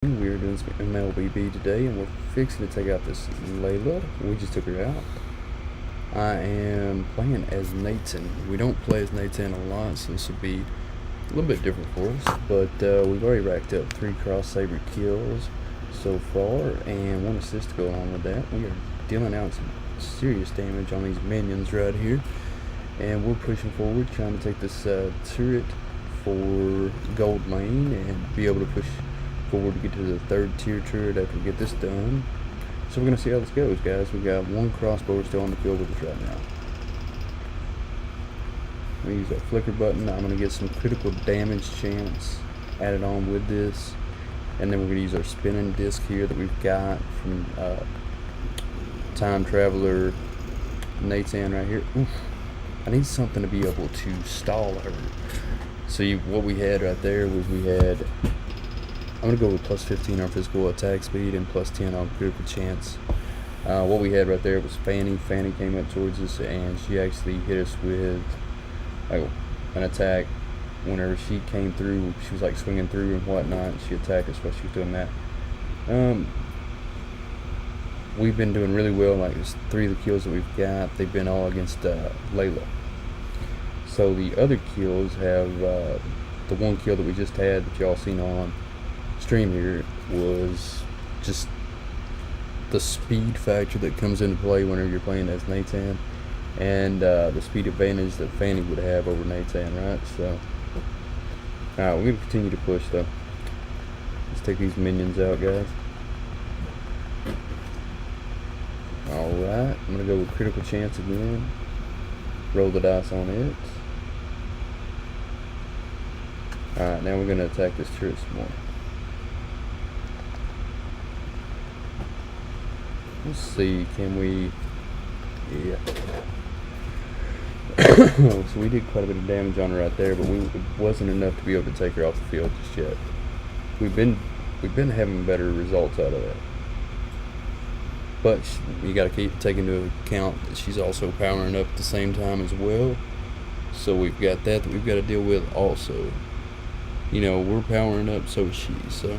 We are doing some MLBB today, and we're fixing to take out this Layla. We just took her out. I am playing as Nathan. We don't play as Nathan a lot, so this will be a little bit different for us. But we've already racked up 3 cross saber kills so far, and 1 assist to go along with that. We are dealing out some serious damage on these minions right here, and we're pushing forward, trying to take this turret for gold lane and be able to push forward to get to the 3rd tier turret after we get this done. So we're going to see how this goes, guys. We got 1 crossbow still on the field with us right now. I'm going to use that flicker button. I'm going to get some critical damage chance added on with this. And then we're going to use our spinning disc here that we've got from Time Traveler Nathan right here. Oof. I need something to be able to stall her. So what we had right there was we had, I'm going to go with plus 15 on physical attack speed and plus 10 on critical chance. What we had right there was Fanny. Fanny came up towards us and she actually hit us with an attack. Whenever she came through, she was like swinging through and whatnot. She attacked us while she was doing that. We've been doing really well. Like, there's 3 of the kills that we've got, they've been all against Layla. So the other kills have the 1 kill that we just had that y'all seen on stream here was just the speed factor that comes into play whenever you're playing as Nathan, and the speed advantage that Fanny would have over Nathan, right? So alright, we're going to continue to push though. Let's take these minions out, guys. Alright, I'm going to go with critical chance again. Roll the dice on it. Alright, now we're going to attack this turret some more. Let's see, can we... Yeah. So we did quite a bit of damage on her right there, but it wasn't enough to be able to take her off the field just yet. We've been having better results out of that. But you got to keep taking into account that she's also powering up at the same time as well. So we've got that we've got to deal with also. You know, we're powering up, so is she, so...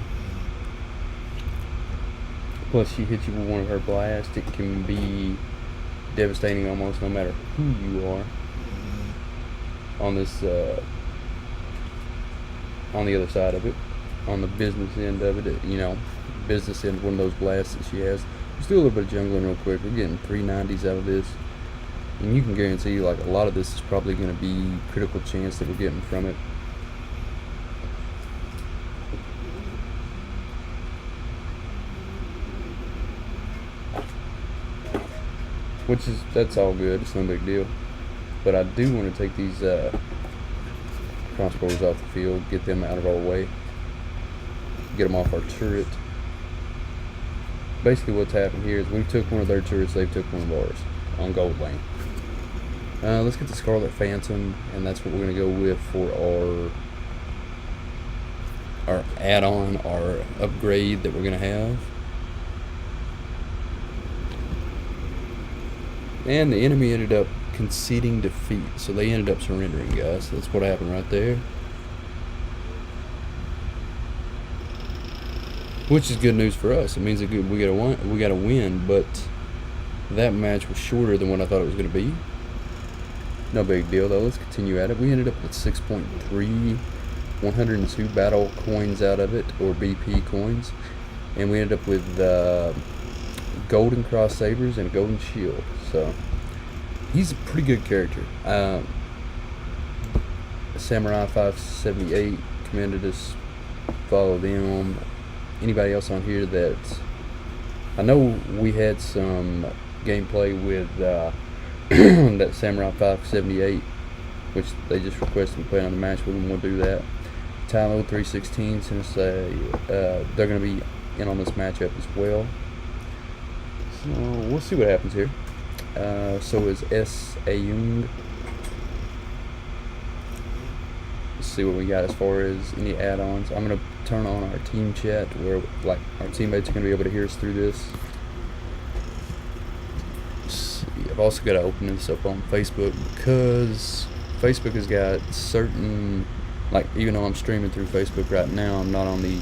Plus, she hits you with one of her blasts. It can be devastating almost no matter who you are. On this, on the other side of it, on the business end of it, you know, business end, one of those blasts that she has. Let's do a little bit of jungling real quick. We're getting 390s out of this, and you can guarantee, like, a lot of this is probably going to be critical chance that we're getting from it. That's all good, it's no big deal. But I do want to take these crossbows off the field, get them out of our way, get them off our turret. Basically what's happened here is we took one of their turrets, they took one of ours on gold lane. Let's get the Scarlet Phantom, and that's what we're going to go with for our add-on, our upgrade that we're going to have. And the enemy ended up conceding defeat, so they ended up surrendering, guys. So that's what happened right there, which is good news for us. It means that we got a win, but that match was shorter than what I thought it was going to be. No big deal though. Let's continue at it. We ended up with 6.3, 102 battle coins out of it, or BP coins, and we ended up with golden cross sabers and a golden shield. So he's a pretty good character. Samurai 578 commended us. Follow them. Anybody else on here that I know we had some gameplay with that Samurai 578, which they just requested to play on the match with them. We'll do that. Tylo 316 sent us they're going to be in on this matchup as well. So we'll see what happens here. So is S. Ayung. Let's see what we got as far as any add-ons. I'm going to turn on our team chat where like our teammates are going to be able to hear us through this. I've also got to open this up on Facebook because Facebook has got certain, like, even though I'm streaming through Facebook right now, I'm not on the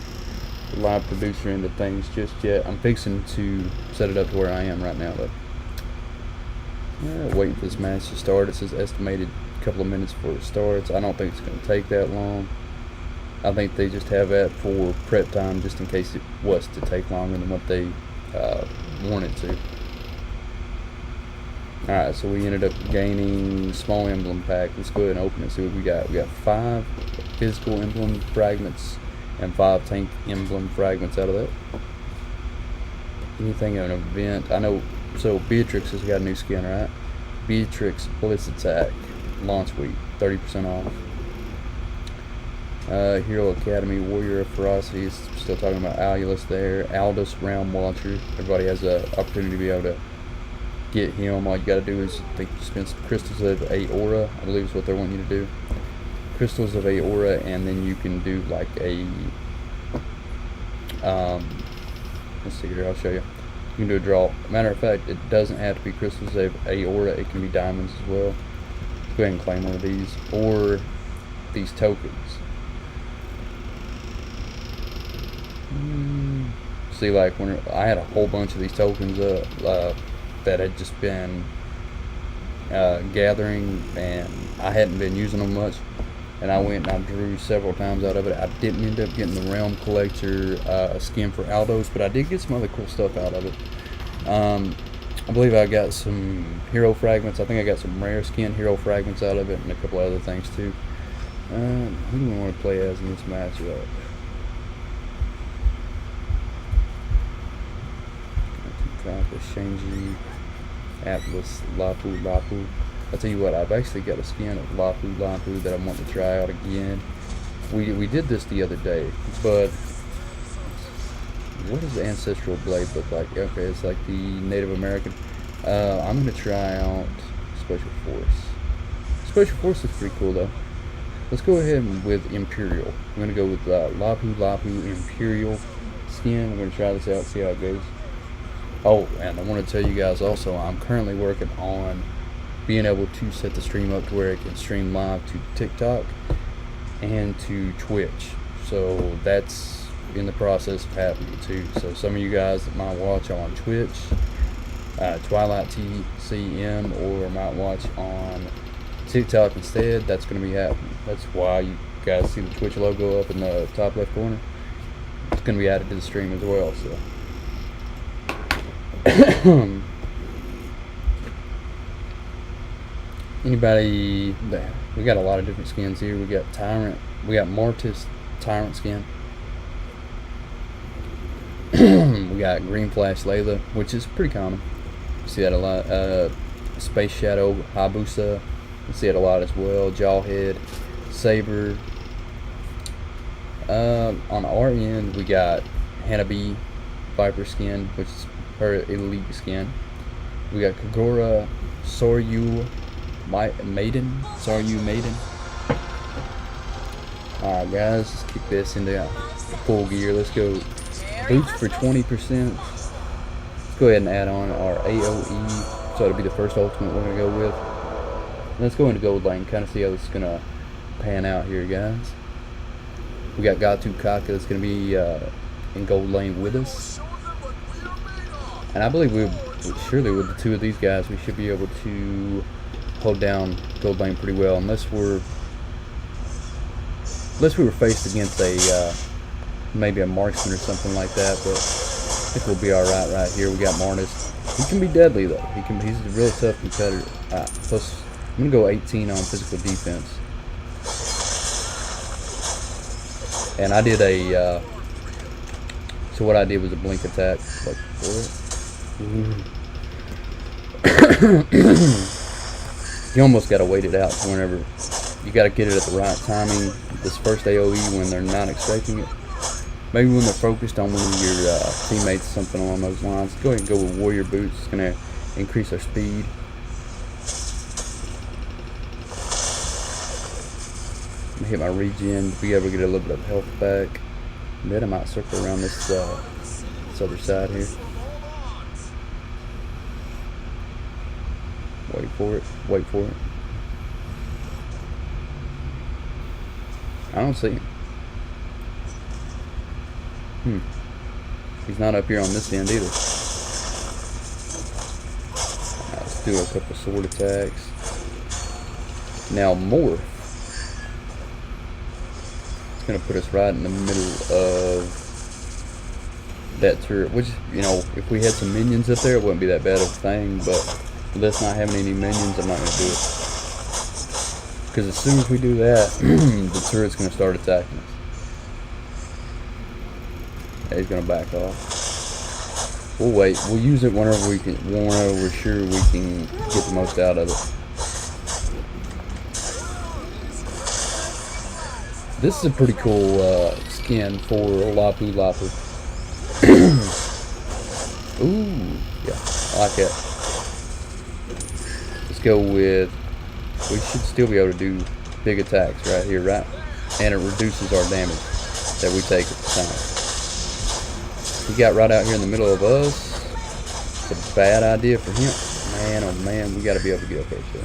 live producer into things just yet. I'm fixing to set it up to where I am right now, though. Waiting for this match to start. It says estimated couple of minutes before it starts. I don't think it's going to take that long. I think they just have that for prep time, just in case it was to take longer than what they wanted to. Alright, so we ended up gaining small emblem pack. Let's go ahead and open it, see what we got. We got 5 physical emblem fragments and 5 tank emblem fragments out of that. Anything in an event. I know, so Beatrix has got a new skin, right? Beatrix Blitz Attack launch week, 30% off. Hero Academy Warrior of Ferocity is still talking about Aulus there. Aldous Realm Watcher. Everybody has an opportunity to be able to get him. All you gotta do is spend some Crystals of Aora, I believe is what they're wanting you to do. Crystals of Aora, and then you can do like a let's see here, I'll show you. You can do a draw. Matter of fact, it doesn't have to be Crystals of Aora, it can be diamonds as well. Let's go ahead and claim one of these, or these tokens. See, like when I had a whole bunch of these tokens that had just been gathering, and I hadn't been using them much, and I went and I drew several times out of it. I didn't end up getting the Realm Collector skin for Aldos, but I did get some other cool stuff out of it. I believe I got some hero fragments. I think I got some rare skin hero fragments out of it, and a couple other things too. Who do we want to play as in this matchup? Shenji, Atlas, Lapu Lapu. I'll tell you what, I've actually got a skin of Lapu Lapu that I want to try out again. We did this the other day, but what does the Ancestral Blade look like? Okay, it's like the Native American. I'm going to try out Special Force. Special Force is pretty cool though. Let's go ahead with Imperial. I'm going to go with Lapu Lapu Imperial skin. We're going to try this out, see how it goes. Oh, and I want to tell you guys also, I'm currently working on being able to set the stream up to where it can stream live to TikTok and to Twitch. So that's in the process of happening too. So some of you guys that might watch on Twitch, Twilight TCM, or might watch on TikTok instead, that's going to be happening. That's why you guys see the Twitch logo up in the top left corner. It's going to be added to the stream as well. So. Anybody, we got a lot of different skins here. We got Tyrant, we got Mortis Tyrant skin. We got Green Flash Layla, which is pretty common. You see that a lot. Space Shadow Hayabusa, you see it a lot as well. Jawhead, Saber. On our end, we got Hanabi Viper skin, which is her elite skin. We got Kagura Soryu Maiden. Alright guys, let's kick this into full gear. Let's go. Boots for 20%. Let's go ahead and add on our AoE. So it'll be the first ultimate we're going to go with. Let's go into Gold Lane, kind of see how this is going to pan out here, guys. We got Gatu Kaka that's going to be in Gold Lane with us. And I believe surely with the two of these guys, we should be able to hold down Gold Lane pretty well, unless we were faced against a maybe a marksman or something like that. But I think we'll be all right here. We got Martis. He can be deadly though. He's a real tough competitor. Plus, I'm gonna go 18 on physical defense. And I did a. So what I did was a blink attack, like for it. You almost gotta wait it out to whenever you gotta get it at the right timing. This first AoE when they're not expecting it. Maybe when they're focused on one of your teammates, something along those lines. Go ahead and go with Warrior Boots. It's gonna increase our speed. I'm gonna hit my regen to be able to get a little bit of health back. And then I might circle around this other side here. Wait for it. I don't see him. He's not up here on this end either. Let's do a couple sword attacks. Now morph. It's gonna put us right in the middle of that turret, which, you know, if we had some minions up there, it wouldn't be that bad of a thing, but with us not having any minions, I'm not gonna do it. Because as soon as we do that, the turret's gonna start attacking us. Yeah, he's gonna back off. We'll wait. We'll use it whenever we're sure we can get the most out of it. This is a pretty cool skin for Lapu Lapu. Ooh, yeah, I like it. Let's go with. We should still be able to do big attacks right here, right? And it reduces our damage that we take at the time. He got right out here in the middle of us. It's a bad idea for him. Man, oh man, we got to be able to get up there too.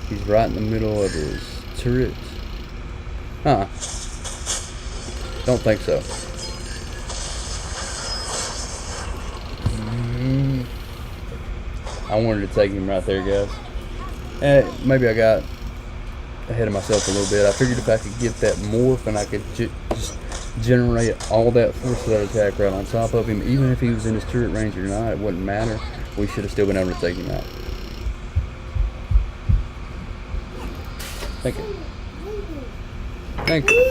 He's right in the middle of his turret. Huh. Don't think so. I wanted to take him right there, guys. Maybe I got ahead of myself a little bit. I figured if I could get that morph and I could just generate all that force of that attack right on top of him, even if he was in his turret range or not, it wouldn't matter. We should have still been able to take him out. Thank you. Thank you.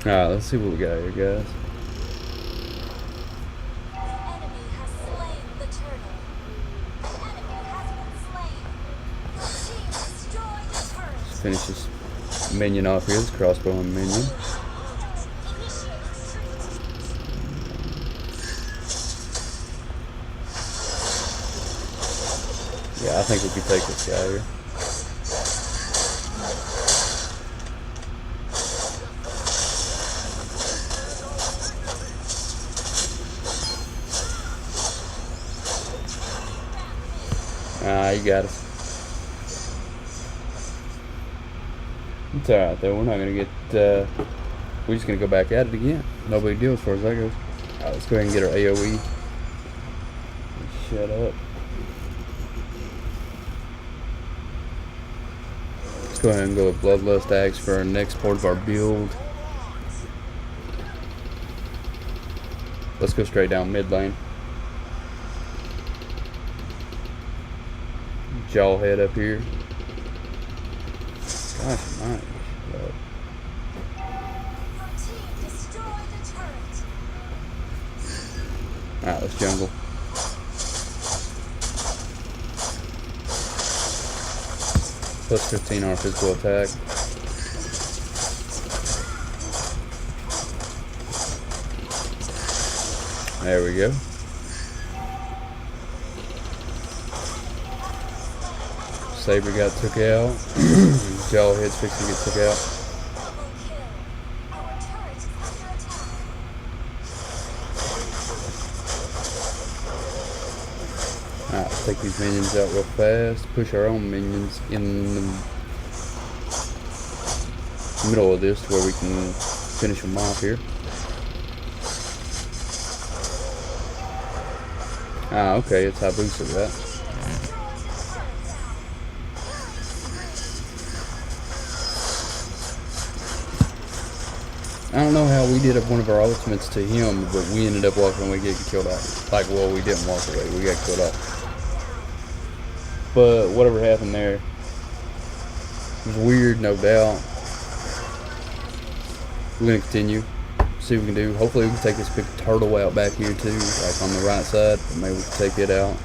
Alright, let's see what we got here, guys. Let's finish this minion off here, this crossbowing minion. Yeah, I think we could take this guy here. You got it. It's alright though, we're not gonna get, we're just gonna go back at it again. No big deal as far as that goes. Alright, let's go ahead and get our AoE. Shut up. Let's go ahead and go with Bloodlust Axe for our next part of our build. Let's go straight down mid lane. Jawhead up here. Gosh, nice. Alright, let's jungle. Plus 15 on our physical attack. There we go. Saber got took out. Jawhead's fixing to get took out. Alright, let's take these minions out real fast. Push our own minions in the middle of this to where we can finish them off here. Ah, okay, it's Hayabusa, that. I don't know how we did up one of our ultimates to him, but we ended up walking away getting killed off. Like, well, we didn't walk away, we got killed off. But whatever happened there, it was weird, no doubt. We're going to continue, see what we can do. Hopefully we can take this big turtle out back here too, like on the right side. Maybe we can take it out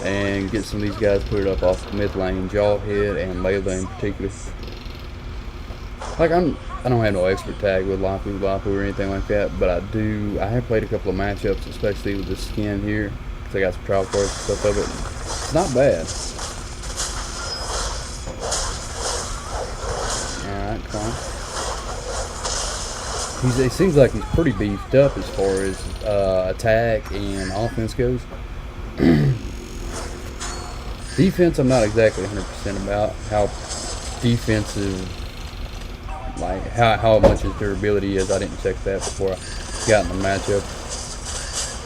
and get some of these guys, put it up off the mid lane, Jawhead and Layla in particular. Like, I don't have no expert tag with Lapu or anything like that, but I have played a couple of matchups, especially with the skin here, because I got some trial cards and stuff of it. It's not bad. Alright, come on. It seems like he's pretty beefed up as far as attack and offense goes. Defense, I'm not exactly 100% about how defensive, like how much his durability is. I didn't check that before I got in the matchup,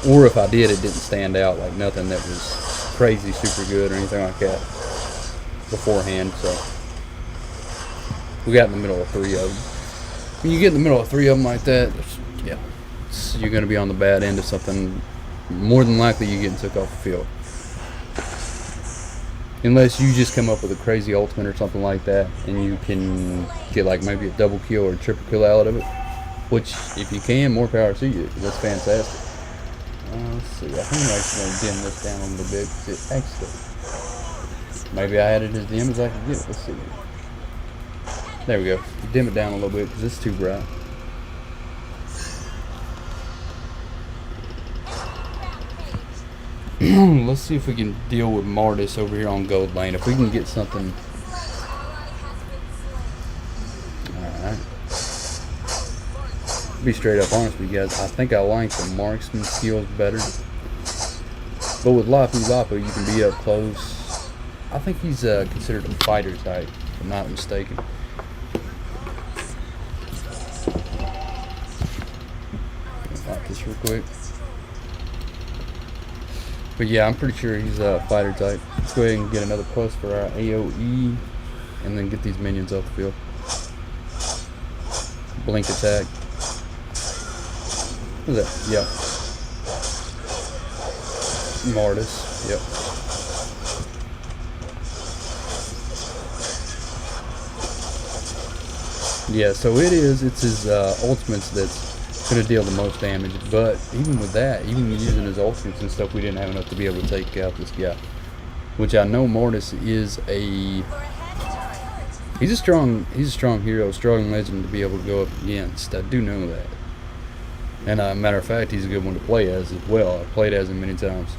or if I did, it didn't stand out, like nothing that was crazy super good or anything like that beforehand. So we got in the middle of 3 of them. When you get in the middle of 3 of them like that, yeah, you're going to be on the bad end of something. More than likely you're getting took off the field, unless you just come up with a crazy ultimate or something like that, and you can get like maybe a double kill or a triple kill out of it, which if you can, more power to you. That's fantastic. Let's see, I think I'm actually going to dim this down a little bit, because it actually, maybe I had it as dim as I could get it. Let's see. There we go. Dim it down a little bit because it's too bright. Let's see if we can deal with Mortis over here on gold lane. If we can get something. Alright. Be straight up honest with you guys. I think I like the marksman skills better. But with Lapu, you can be up close. I think he's considered a fighter type, if I'm not mistaken. Lock this real quick. But yeah, I'm pretty sure he's a fighter type. Let's go ahead and get another plus for our AoE, and then get these minions off the field. Blink attack. What is that? Yep. Mortis. Yep. Yeah, so it's his ultimates that's going to deal the most damage, but even with that, even using his ultimates and stuff, we didn't have enough to be able to take out this guy. Which I know Mortis is he's a strong hero, strong legend to be able to go up against. I do know that. And matter of fact, he's a good one to play as well. I've played as him many times.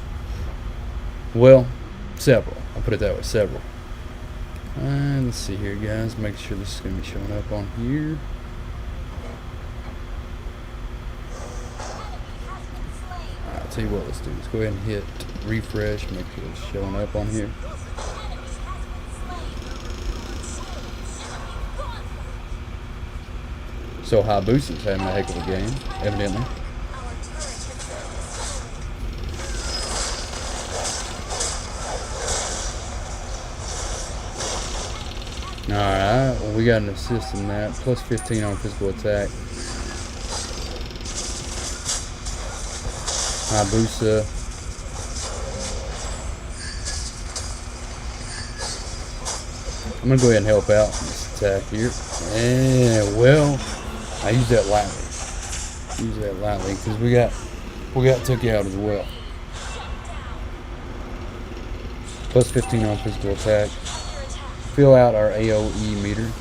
Well, several. I'll put it that way, several. Let's see here, guys. Make sure this is going to be showing up on here. I'll tell you what, let's do. Let's go ahead and hit refresh. Make sure it's showing up on here. So Hayabusa's having a heck of a game, evidently. Alright, well, we got an assist in that. Plus 15 on physical attack. Hayabusa. I'm going to go ahead and help out this attack here. And, well, I use that lightly. Because we got took out as well. Plus 15 on physical attack. Fill out our AoE meter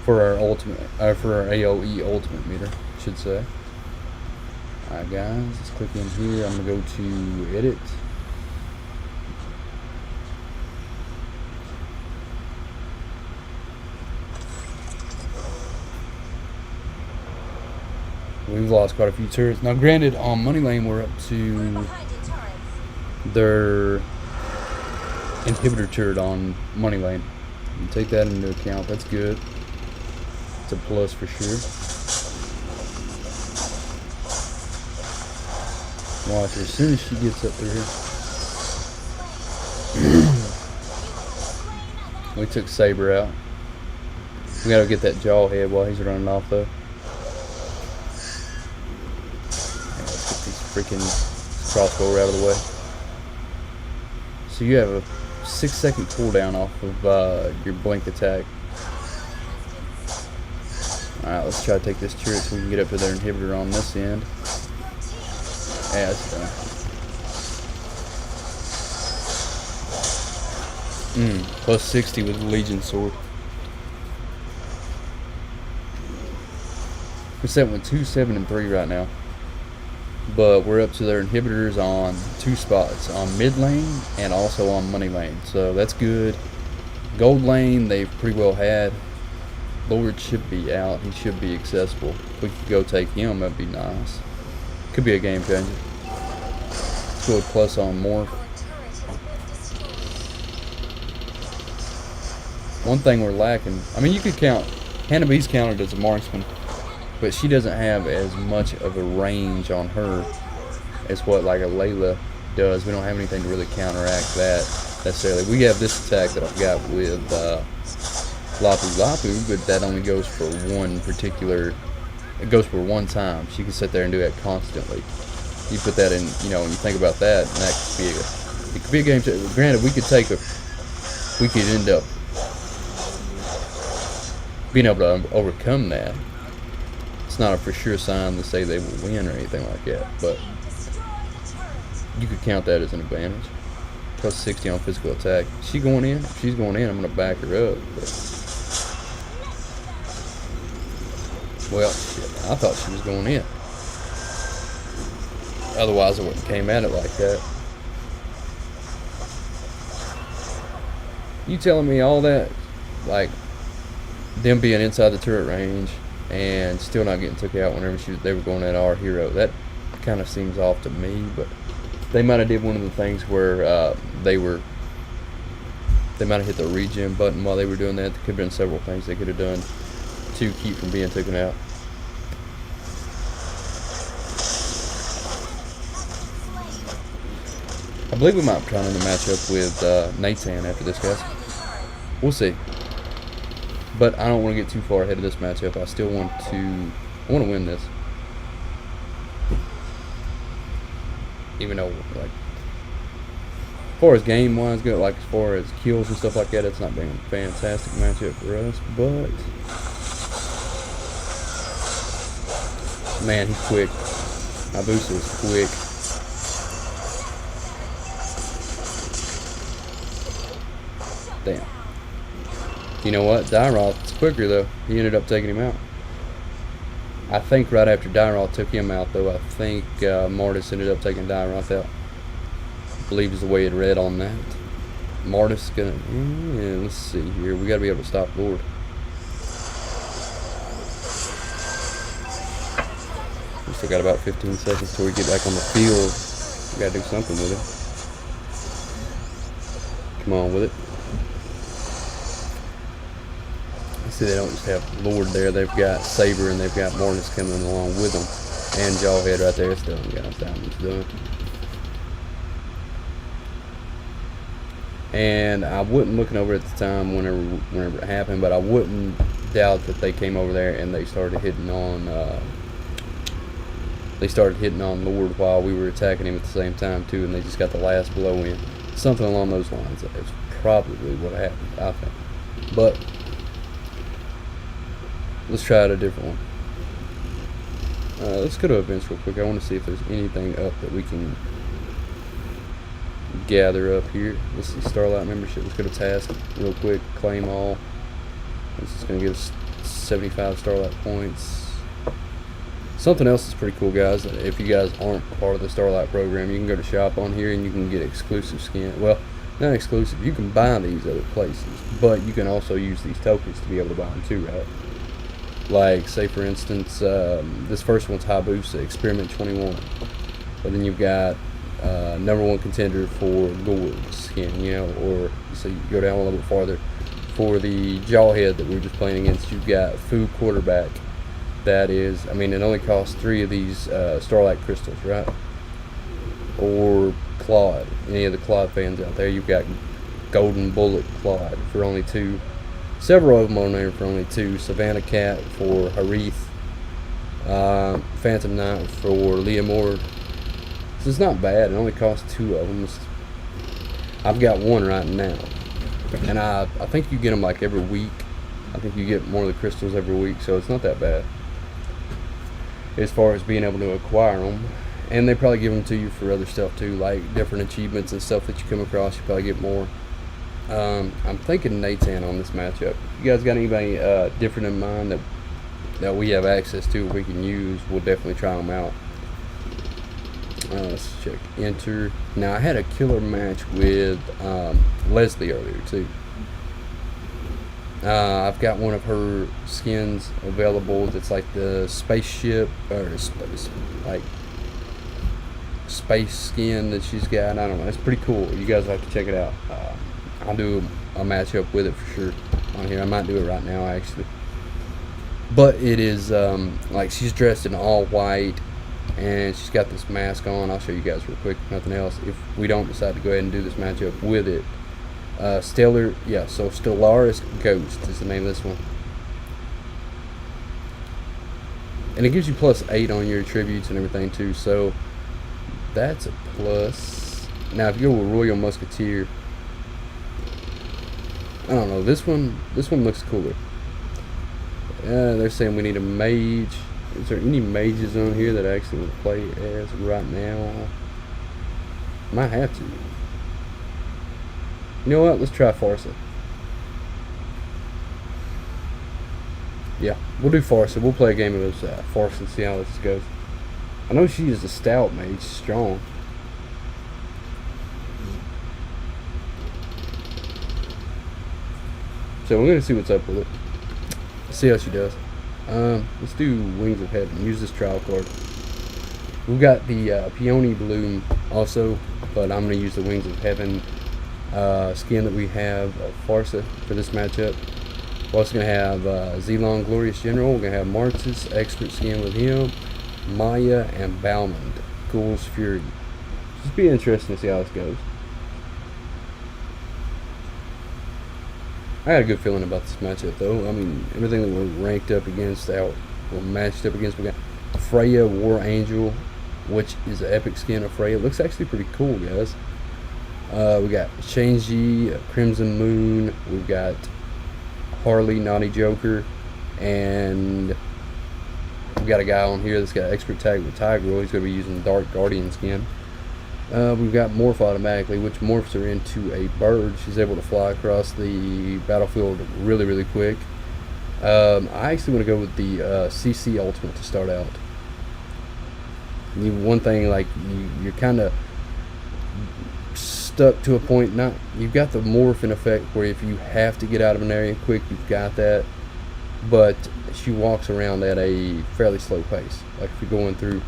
for our ultimate, for our AoE ultimate meter, I should say. Alright guys, let's click in here. I'm going to go to edit. We've lost quite a few turrets. Now granted, on Money Lane we're up to their inhibitor turret on Money Lane. You take that into account, that's good. It's a plus for sure. Watch her, as soon as she gets up through here. We took Saber out. We gotta get that jaw head while he's running off though. Yeah, let's get these freaking crossbow out of the way. So you have a 6-second cooldown off of your blink attack. Alright, let's try to take this turret so we can get up to their inhibitor on this end. Yeah, it's done. Plus 60 with the Legion sword. We're set with 2, 7, and 3 right now. But we're up to their inhibitors on 2 spots, on mid lane and also on money lane. So that's good. Gold lane they've pretty well had. Lord should be out. He should be accessible. If we could go take him, that'd be nice. Could be a game changer. Let's go with plus on Morph. One thing we're lacking, I mean you could count, Hannah B's counted as a marksman, but she doesn't have as much of a range on her as what like a Layla does. We don't have anything to really counteract that necessarily. We have this attack that I've got with Lapu Lapu, but that only goes for one particular, it goes for one time. She can sit there and do that constantly. You put that in, you know, when you think about that, and that could be it could be a game changer. Granted, we could end up being able to overcome that. It's not a for sure sign to say they will win or anything like that, but you could count that as an advantage. Plus 60 on physical attack. Is she going in? If she's going in, I'm going to back her up. But, well, shit, I thought she was going in. Otherwise, I wouldn't have came at it like that. You telling me all that, like them being inside the turret range and still not getting took out whenever they were going at our hero, that kind of seems off to me. But they might have did one of the things where they might have hit the regen button while they were doing that. There could have been several things they could have done to keep from being taken out. I believe we might be trying to match up with Nathan after this, guys. We'll see. But I don't want to get too far ahead of this matchup. I still want to win this. Even though, like, as far as game-wise go, like as far as kills and stuff like that, it's not been a fantastic matchup for us. But man, he's quick. Hayabusa is quick. Damn. You know what? Dairoth's quicker though. He ended up taking him out. I think right after Dairoth took him out though, I think Mortis ended up taking Dairoth out. I believe is the way it read on that. Mortis gonna, yeah, let's see here. We gotta be able to stop Lord. We still got about 15 seconds till we get back on the field. We gotta do something with it. Come on with it. See, they don't just have Lord there, they've got Saber and they've got Mortis coming along with them. And Jawhead right there, it's done, guys. That one's done. And I wasn't looking over at the time whenever it happened, but I wouldn't doubt that they came over there and they started hitting on Lord while we were attacking him at the same time too, and they just got the last blow in. Something along those lines. That's probably what happened, I think. But let's try out a different one. Let's go to events real quick. I want to see if there's anything up that we can gather up here. Let's see, Starlight membership. Let's go to task real quick. Claim all. This is going to give us 75 Starlight points. Something else is pretty cool, guys. If you guys aren't part of the Starlight program, you can go to shop on here and you can get exclusive skin. Well, not exclusive. You can buy these other places, but you can also use these tokens to be able to buy them too, right? Like, say for instance, this first one's Hayabusa Experiment 21, but then you've got #1 contender for Gourd skin, you know, or so you go down a little bit farther. For the Jawhead that we were just playing against, you've got Fu Quarterback. That is, I mean, it only costs 3 of these Starlight crystals, right? Or Claude, any of the Claude fans out there, you've got Golden Bullet Claude for only 2. Several of them on there for only 2. Savannah Cat for Harith. Phantom Knight for Leomord. So it's not bad. It only costs 2 of them. I've got 1 right now. And I think you get them like every week. I think you get more of the crystals every week, so it's not that bad as far as being able to acquire them. And they probably give them to you for other stuff too, like different achievements and stuff that you come across. You probably get more. I'm thinking Natan on this matchup. You guys got anybody different in mind that we have access to, we can use? We'll definitely try them out. Let's check enter. Now I had a killer match with Leslie earlier too. I've got one of her skins available that's like the spaceship or space skin that she's got. I don't know, it's pretty cool. You guys have to check it out. I'll do a matchup with it for sure on here. I might do it right now actually, but it is like she's dressed in all white and she's got this mask on. I'll show you guys real quick, nothing else, if we don't decide to go ahead and do this matchup with it. So Stellaris Ghost is the name of this one, and it gives you +8 on your attributes and everything too, so that's a plus. Now if you go with Royal Musketeer, I don't know, this one looks cooler. They're saying we need a mage. Is there any mages on here that I actually want to play as right now? Might have to. You know what? Let's try Farsa. Yeah, we'll do Farsa. We'll play a game of Farsa and see how this goes. I know she is a stout mage, strong. So we're going to see what's up with it. See how she does. Let's do Wings of Heaven. Use this trial card. We've got the Peony Bloom also, but I'm going to use the Wings of Heaven skin that we have of Farsa for this matchup. We're also going to have Zelon Glorious General. We're going to have Martis, expert skin with him, Maya, and Balmond, Ghoul's Fury. Just be interesting to see how this goes. I got a good feeling about this matchup though. I mean, everything that we're ranked up against, we're matched up against. We got Freya War Angel, which is an epic skin of Freya. It looks actually pretty cool, guys. We got Shanji, Crimson Moon. We've got Harley, Naughty Joker, and we got a guy on here that's got expert tag with Tigreal. He's going to be using Dark Guardian skin. We've got Morph automatically, which morphs her into a bird. She's able to fly across the battlefield really, really quick. I actually want to go with the CC Ultimate to start out. One thing, like, you're kind of stuck to a point. You've got the morphing effect where if you have to get out of an area quick, you've got that. But she walks around at a fairly slow pace. Like if you're going through,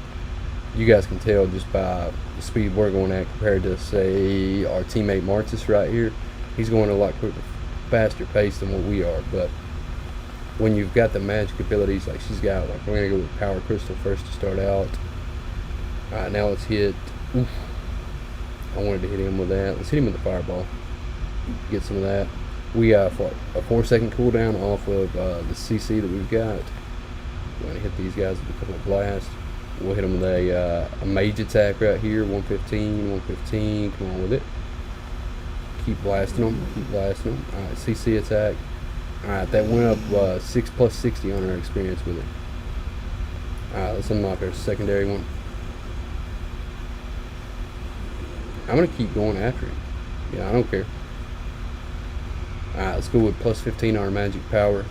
you guys can tell just by the speed we're going at compared to, say, our teammate Martis right here. He's going at a lot quicker, faster pace than what we are. But when you've got the magic abilities like she's got, like we're going to go with Power Crystal first to start out. Alright, now let's hit. Oof, I wanted to hit him with that. Let's hit him with the Fireball. Get some of that. We for a 4-second cooldown off of the CC that we've got. We're going to hit these guys with a couple of blasts. We'll hit them with a mage attack right here. 115, 115. Come on with it. Keep blasting them. Keep blasting them. Alright, CC attack. Alright, that went up 6 plus 60 on our experience with it. Alright, let's unlock our secondary one. I'm going to keep going after him. Yeah, I don't care. Alright, let's go with plus 15 on our magic power.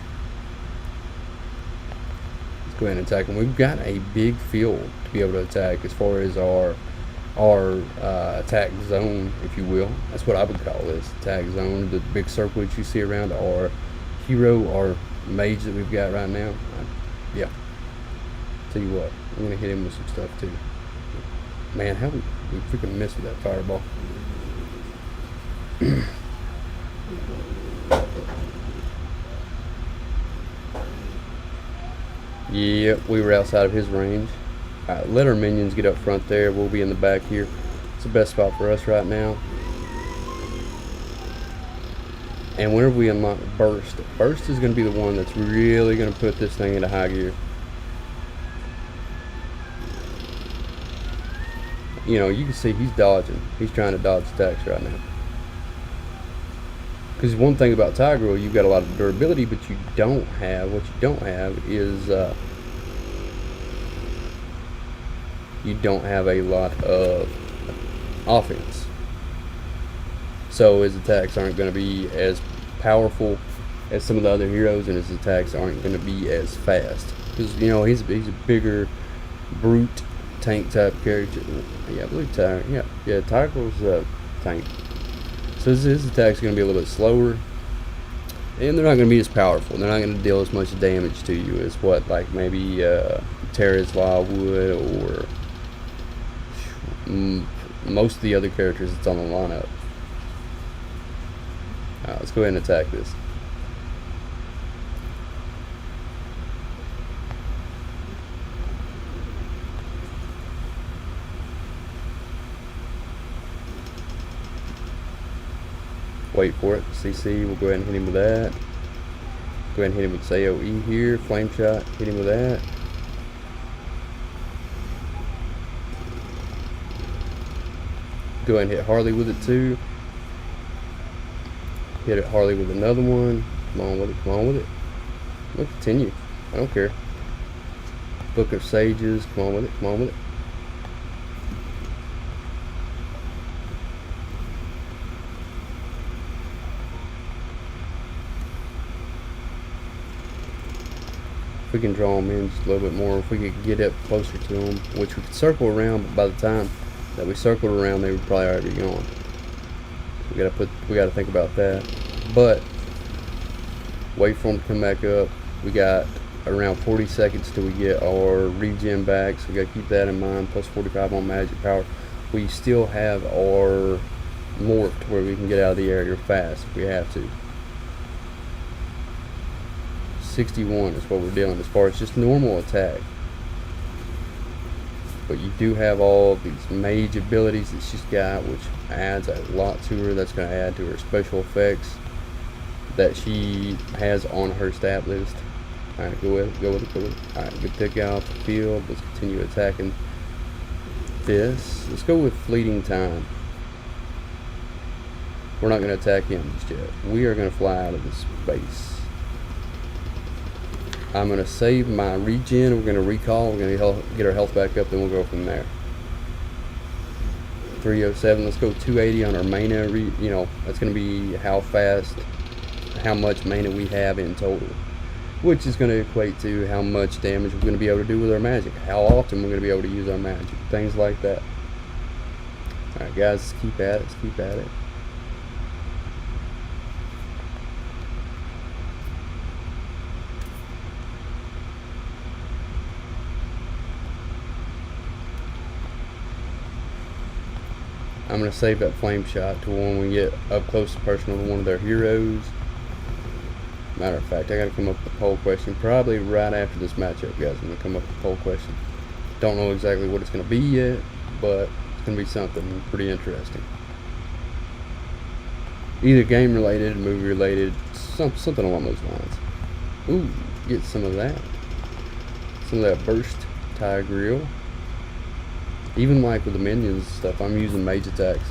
go ahead and attack him. We've got a big field to be able to attack as far as our attack zone, if you will. That's what I would call this attack zone. The big circle that you see around our hero, our mage that we've got right now. Yeah. Tell you what, I'm gonna hit him with some stuff too. Man, how we freaking missed with that fireball. Yep, we were outside of his range. Alright, let our minions get up front there. We'll be in the back here. It's the best spot for us right now. And whenever we unlock Burst, Burst is going to be the one that's really going to put this thing into high gear. You know, you can see he's dodging. He's trying to dodge attacks right now. Because one thing about Tigreal, you've got a lot of durability, but you don't have, what you don't have is, you don't have a lot of offense. So his attacks aren't going to be as powerful as some of the other heroes, and his attacks aren't going to be as fast. Because, you know, he's a bigger, brute, tank type character. Yeah, I believe Tigreal's a tank. So his attack's going to be a little bit slower, and they're not going to be as powerful. They're not going to deal as much damage to you as what, like, maybe Terra's Law would, or most of the other characters that's on the lineup. Alright, let's go ahead and attack this. Wait for it. CC, we'll go ahead and hit him with that. Go ahead and hit him with AoE here. Flame shot, hit him with that. Go ahead and hit Harley with it too. Hit it Harley with another one. Come on with it, come on with it. We'll continue. I don't care. Book of Sages, come on with it, come on with it. If we can draw them in just a little bit more, if we could get up closer to them, which we could circle around, but by the time that we circled around, they would probably already be gone. We gotta think about that. But wait for them to come back up. We got around 40 seconds till we get our regen back, so we gotta keep that in mind. Plus 45 on magic power. We still have our morph to where we can get out of the area fast if we have to. 61 is what we're dealing as far as just normal attack. But you do have all of these mage abilities that she's got, which adds a lot to her. That's going to add to her special effects that she has on her stat list. Alright, go with it, go with it, go with it. Alright, good pick out the field. Let's continue attacking this. Let's go with Fleeting Time. We're not going to attack him just yet. We are going to fly out of this space. I'm going to save my regen. We're going to recall. We're going to get our health back up, then we'll go from there. 307. Let's go 280 on our mana. You know, that's going to be how fast, how much mana we have in total, which is going to equate to how much damage we're going to be able to do with our magic, how often we're going to be able to use our magic, things like that. Alright guys, let's keep at it. Let's keep at it. I'm going to save that flame shot to when we get up close and personal to one of their heroes. Matter of fact, I got to come up with a poll question probably right after this matchup, guys. I'm going to come up with a poll question. Don't know exactly what it's going to be yet, but it's going to be something pretty interesting. Either game related, movie related, something along those lines. Ooh, get some of that. Some of that burst Tigreal. Even like with the minions and stuff, I'm using mage attacks.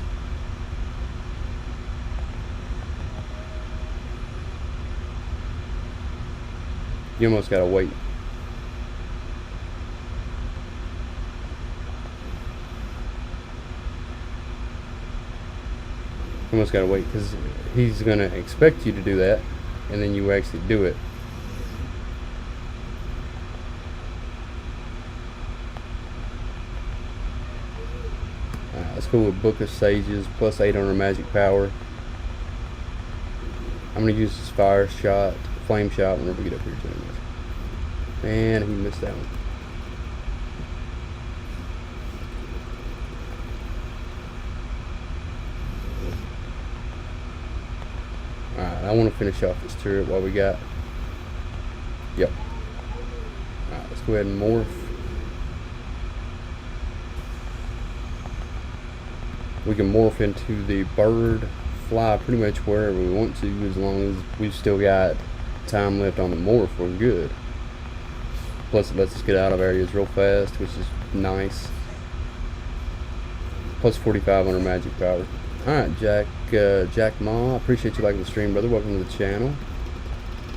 You almost gotta wait. You almost gotta wait because he's gonna expect you to do that, and then you actually do it. let's go with Book of Sages plus 800 magic power. I'm gonna use this fire shot, flame shot whenever we get up here to him. Man, he missed that one. Alright, I want to finish off this turret while we got. Yep. Alright, let's go ahead and morph. We can morph into the bird, fly pretty much wherever we want to, as long as we've still got time left on the morph, we're good. Plus it lets us get out of areas real fast, which is nice. Plus 4,500 magic power. Alright, Jack Ma, I appreciate you liking the stream, brother. Welcome to the channel.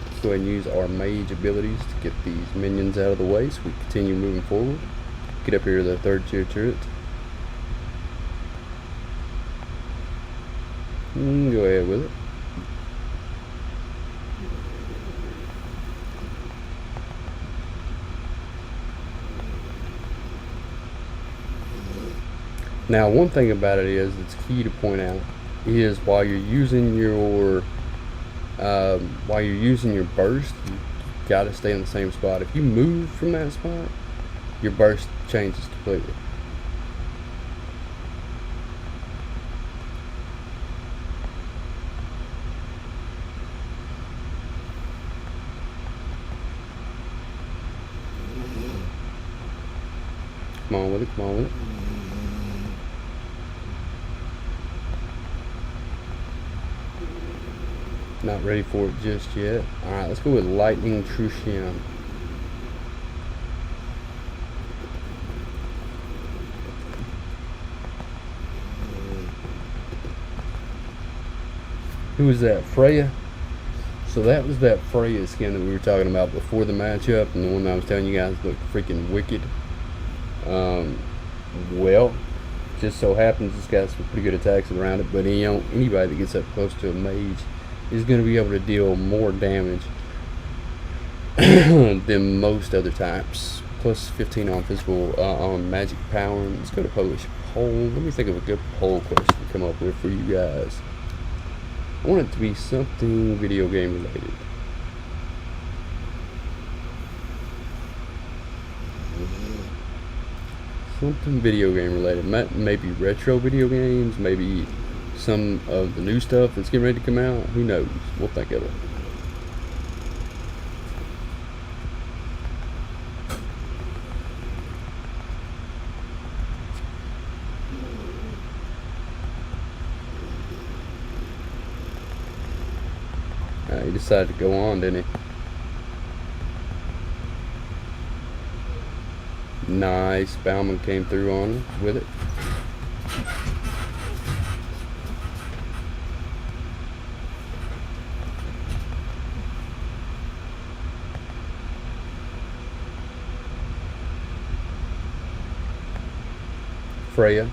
Let's go ahead and use our mage abilities to get these minions out of the way so we continue moving forward. Get up here to the 3rd tier turret. Go ahead with it. Now, one thing about it is, it's key to point out, is while you're using your burst, you gotta stay in the same spot. If you move from that spot, your burst changes completely. Come on with it, come on with it. Not ready for it just yet. Alright, let's go with Lightning Trucian. Who was that? Freya? So that was that Freya skin that we were talking about before the matchup, and the one I was telling you guys looked freaking wicked. Well, just so happens this guy's some pretty good attacks around it, but anybody that gets up close to a mage is going to be able to deal more damage than most other types. Plus 15 on physical, on magic power. Let's go to Polish poll. Let me think of a good poll question to come up with for you guys. I want it to be something video game related. Something video game related. Maybe retro video games, maybe some of the new stuff that's getting ready to come out. Who knows? We'll think of it. He decided to go on, didn't he? Nice. Bauman came through on with it. Freya.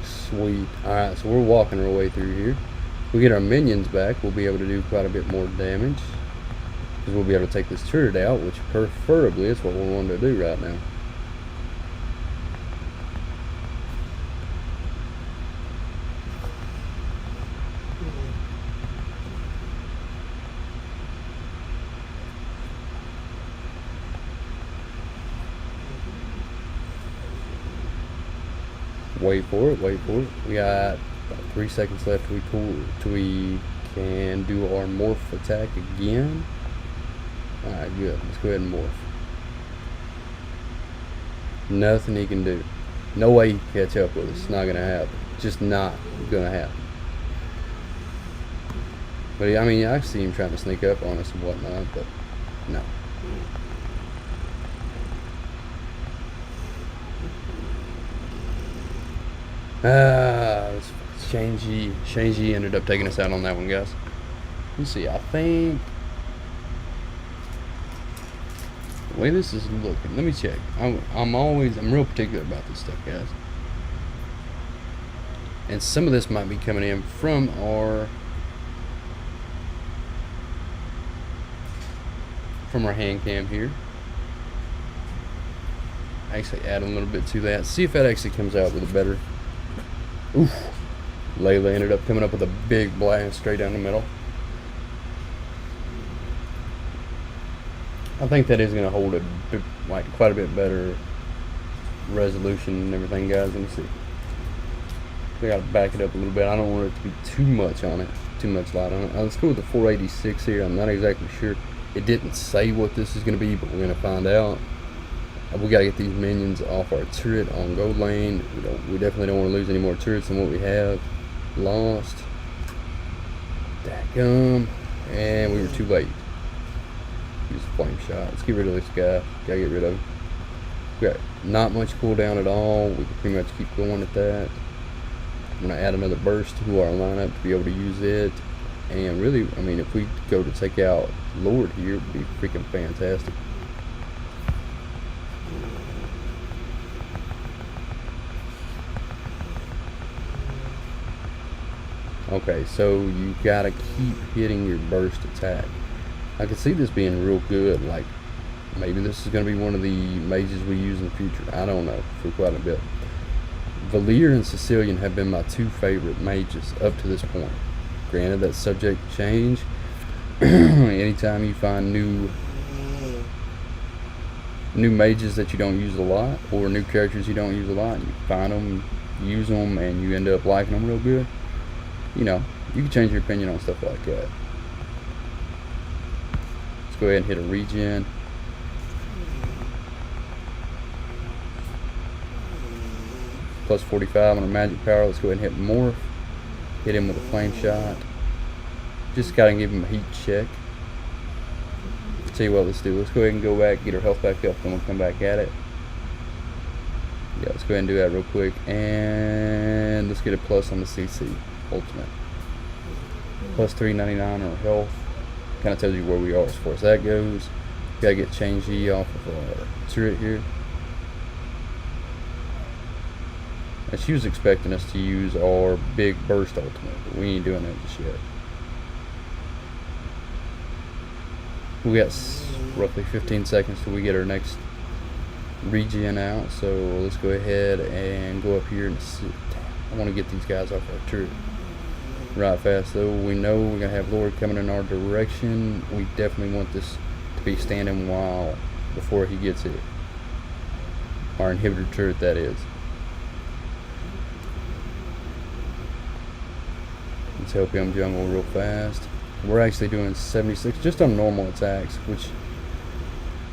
Sweet. Alright, so we're walking our way through here. If we get our minions back, we'll be able to do quite a bit more damage. Because we'll be able to take this turret out, which preferably is what we want to do right now. Wait for it, wait for it. We got about 3 seconds left till we can do our morph attack again. Alright, good. Let's go ahead and morph. Nothing he can do. No way he can catch up with us. It's not going to happen. Just not going to happen. But I mean, I see him trying to sneak up on us and whatnot, but no. Shanji ended up taking us out on that one, guys. Let's see, I think the way this is looking, let me check. I'm real particular about this stuff, guys. And some of this might be coming in from our from our hand cam here. Actually add a little bit to that. See if that actually comes out with a better. Oof. Layla ended up coming up with a big blast straight down the middle. I think that is going to hold quite a bit better resolution and everything, guys. Let me see. I got to back it up a little bit. I don't want it to be too much on it, too much light on it. Let's go with the 486 here. I'm not exactly sure. It didn't say what this is going to be, but we're going to find out. We got to get these minions off our turret on gold lane. We definitely don't want to lose any more turrets than what we have lost. Dadgum. And we were too late. Use a flame shot. Let's get rid of this guy. Gotta get rid of him. We got not much cooldown at all. We can pretty much keep going at that. I'm going to add another burst to our lineup to be able to use it. And really, I mean, if we go to take out Lord here, it would be freaking fantastic. Okay, so you gotta keep hitting your burst attack. I can see this being real good. Like, maybe this is gonna be one of the mages we use in the future. I don't know, for quite a bit. Valier and Sicilian have been my two favorite mages up to this point. Granted, that's subject to change. Anytime you find new mages that you don't use a lot, or new characters you don't use a lot, you find them, use them, and you end up liking them real good. You know, you can change your opinion on stuff like that. Let's go ahead and hit a regen. Plus 45 on our magic power. Let's go ahead and hit morph. Hit him with a flame shot. Just gotta give him a heat check. Tell you what, let's do. Let's go ahead and go back, get our health back up, then we'll come back at it. Yeah, let's go ahead and do that real quick. And let's get a plus on the CC ultimate. Plus 399 on our health. Kind of tells you where we are as far as that goes. Gotta get change E off of our turret here. And she was expecting us to use our big burst ultimate, but we ain't doing that just yet. We got roughly 15 seconds till we get our next regen out, so let's go ahead and go up here and sit. I want to get these guys off our turret right fast though. We know we're gonna have Lord coming in our direction. We definitely want this to be standing while before he gets it. Our inhibitor turret, that is. Let's help him jungle real fast. We're actually doing 76 just on normal attacks, which,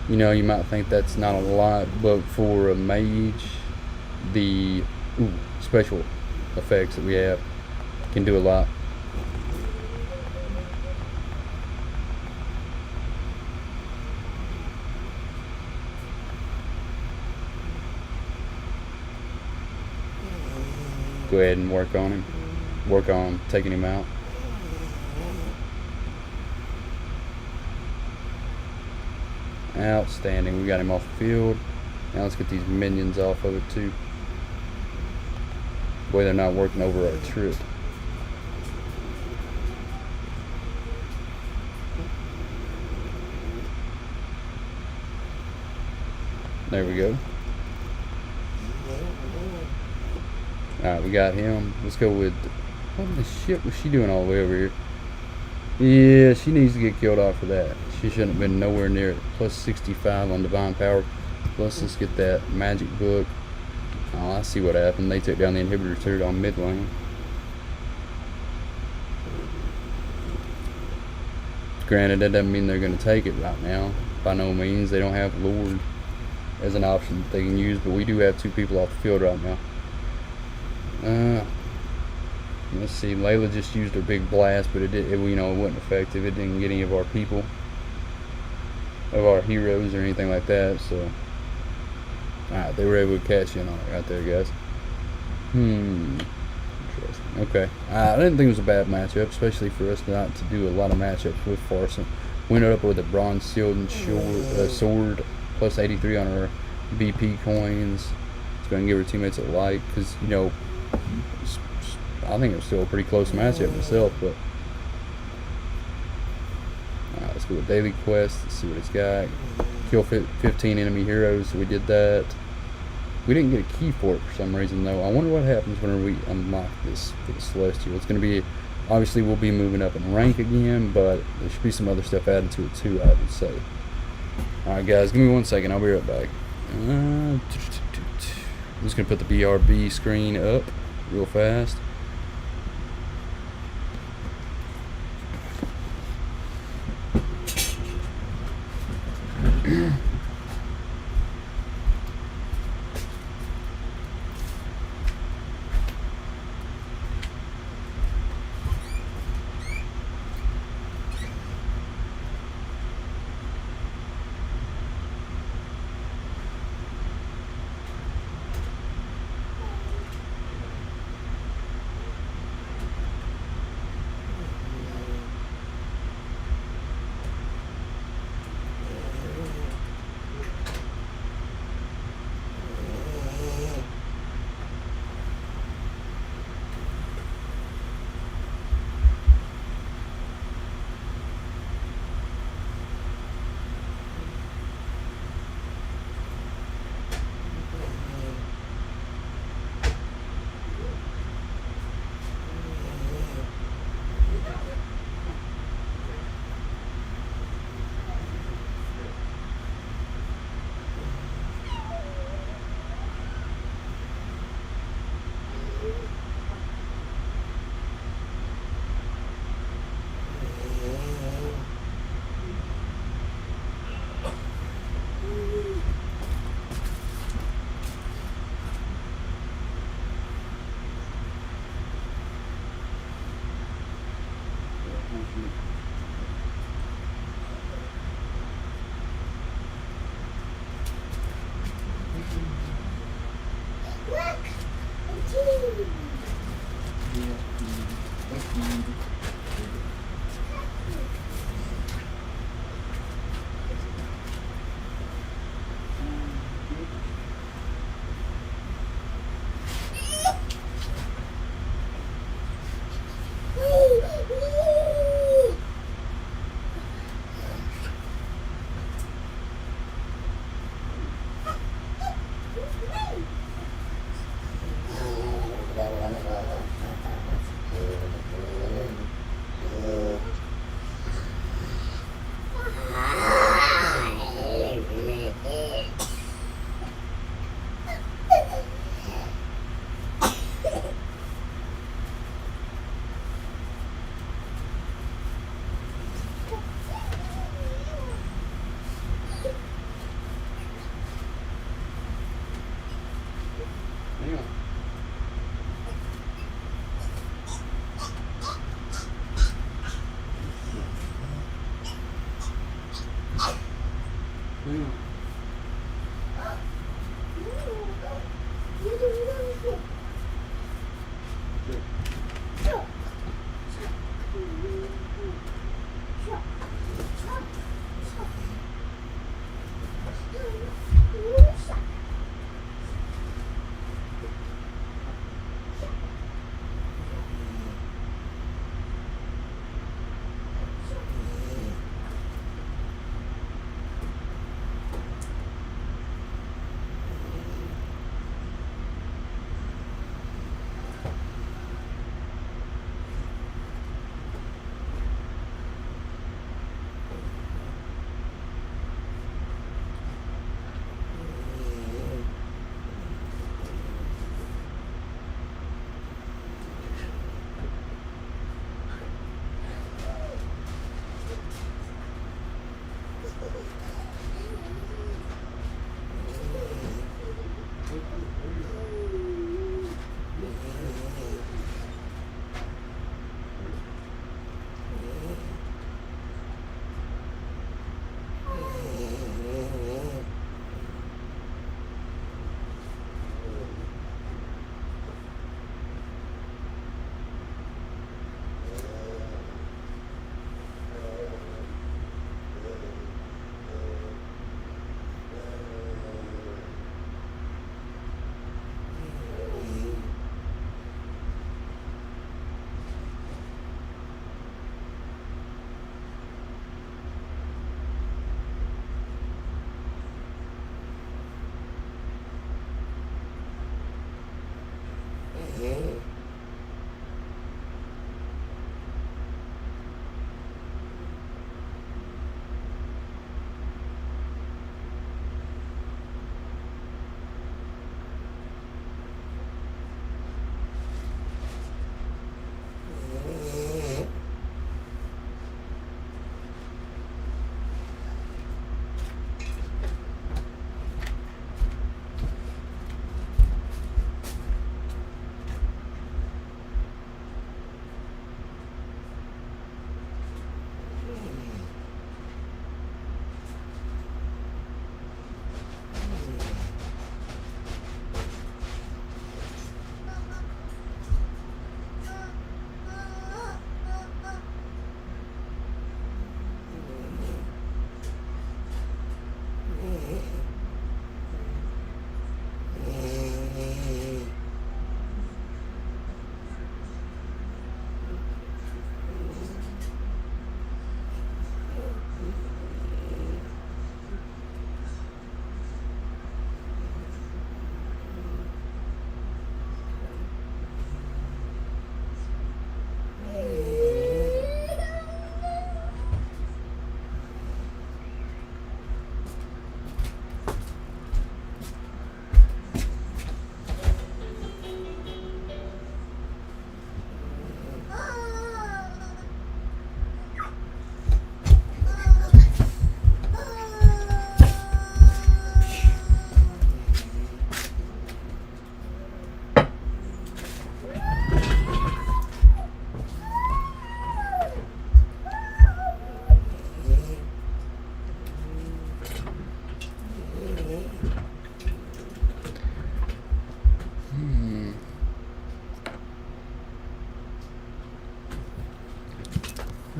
you know, you might think that's not a lot, but for a mage, the special effects that we have can do a lot. Go ahead and work on him. Work on taking him out. Outstanding. We got him off the field. Now let's get these minions off of it too. Boy, they're not working over our turret. There we go. Alright, we got him. Let's go with... What the shit was she doing all the way over here? Yeah, she needs to get killed off for that. She shouldn't have been nowhere near it. Plus 65 on divine power. Plus, let's get that magic book. Oh, I see what happened. They took down the inhibitor turret on mid lane. Granted, that doesn't mean they're going to take it right now. By no means. They don't have Lord as an option that they can use, but we do have two people off the field right now. Let's see. Layla just used her big blast, but it wasn't effective. It didn't get any of our people, of our heroes, or anything like that. So, alright, they were able to catch in on it right there, guys. Interesting. Okay, I didn't think it was a bad matchup, especially for us not to do a lot of matchups with Farson. We ended up with a bronze shield and sword, plus 83 on our BP coins. It's going to give our teammates a like, because, you know, I think it was still a pretty close matchup myself, but let's do a daily quest. Let's see what it's got. Kill 15 enemy heroes. So we did that. We didn't get a key for it for some reason though. I wonder what happens whenever we unlock this for the Celestial. It's going to be, obviously we'll be moving up in rank again, but there should be some other stuff added to it too, I would say. Alright guys, give me 1 second. I'll be right back. I'm just going to put the BRB screen up real fast.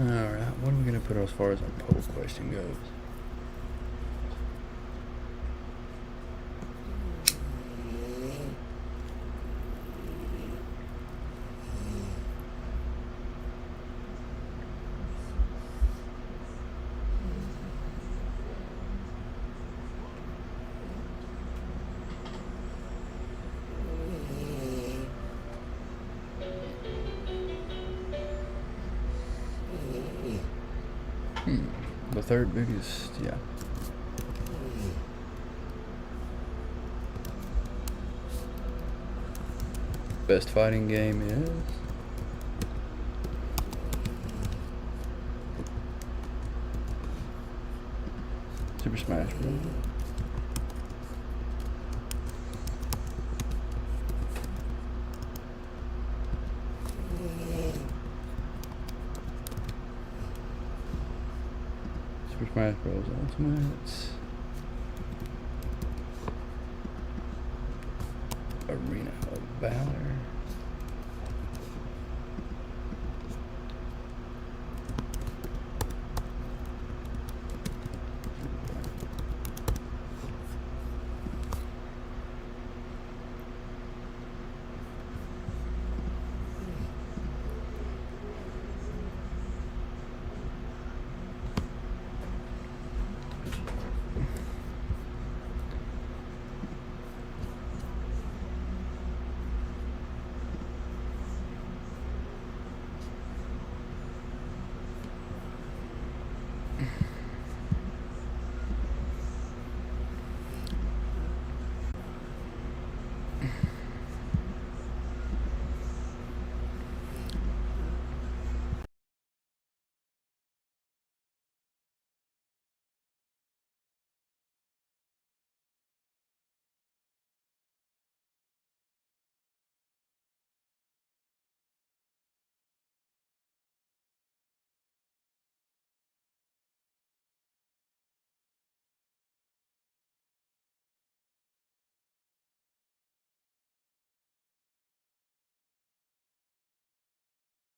Alright, what are we going to put as far as our poll question goes? The third biggest, yeah. Best fighting game is Super Smash Bros. Super Smash Bros. Ultimate. Arena of Valor.